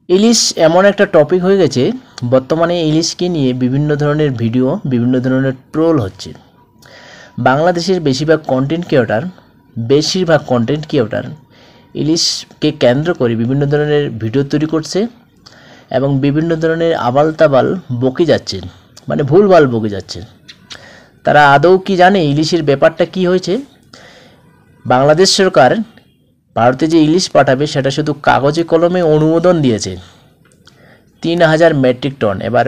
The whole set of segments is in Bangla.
ইলিশ এমন একটা টপিক হয়ে গেছে, বর্তমানে ইলিশকে নিয়ে বিভিন্ন ধরনের ভিডিও, বিভিন্ন ধরনের ট্রোল হচ্ছে। বাংলাদেশের বেশিরভাগ কন্টেন্ট ক্রিয়েটর ইলিশকে কেন্দ্র করে বিভিন্ন ধরনের ভিডিও তৈরি করছে এবং বিভিন্ন ধরনের আবাল-তাবাল বকে যাচ্ছে, মানে ভুলভাল বকে যাচ্ছে। তারা আদৌ কি জানে ইলিশের ব্যাপারটা কি হয়েছে? বাংলাদেশ সরকার ভারতে যে ইলিশ পাঠাবে সেটা শুধু কাগজে কলমে অনুমোদন দিয়েছে ৩,০০০ মেট্রিক টন। এবার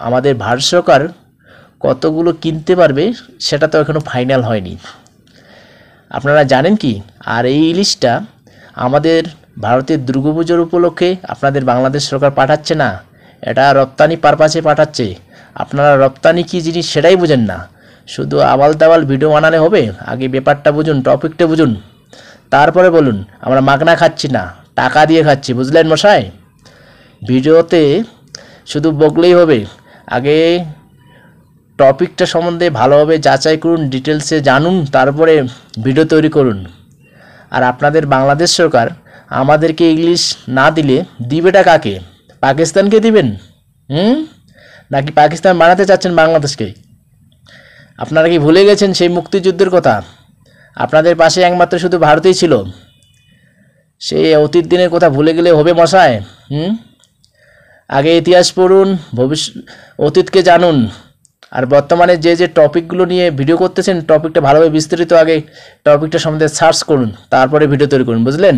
আমাদের ভারত সরকার কতগুলো কিনতে পারবে সেটা তো এখনও ফাইনাল হয়নি। আপনারা জানেন কি? আর এই ইলিশটা আমাদের ভারতের দুর্গাপুজোর উপলক্ষে আপনাদের বাংলাদেশ সরকার পাঠাচ্ছে না, এটা রপ্তানি পারপাসে পাঠাচ্ছে। আপনারা রপ্তানি কী জিনিস সেটাই বুঝেন না, শুধু আবাল তাবাল ভিডিও বানালে হবে? আগে ব্যাপারটা বুঝুন, টপিকটা বুঝুন, তারপরে বলুন আমরা মাগনা খাচ্ছি না, টাকা দিয়ে খাচ্ছি। বুঝলেন মশাই? ভিডিওতে শুধু বকলেই হবে, আগে টপিকটা সম্বন্ধে ভালোভাবে যাচাই করুন, ডিটেলসে জানুন, তারপরে ভিডিও তৈরি করুন। আর আপনাদের বাংলাদেশ সরকার আমাদেরকে ইংলিশ না দিলে দিবেটা কাকে? পাকিস্তানকে দিবেন? নাকি পাকিস্তান বানাতে চাচ্ছেন বাংলাদেশকে? আপনারা কি ভুলে গেছেন সেই মুক্তিযুদ্ধের কথা? আপনাদের পাশে একমাত্র শুধু ভারতই ছিল। সেই অতীত দিনের কথা ভুলে গেলে হবে মশাই? আগে ইতিহাস পড়ুন, অতীতকে জানুন। আর বর্তমানে যে টপিকগুলো নিয়ে ভিডিও করতেছেন, টপিকটা ভালোভাবে বিস্তারিত আগে টপিকটা সম্বন্ধে সার্চ করুন, তারপরে ভিডিও তৈরি করুন। বুঝলেন?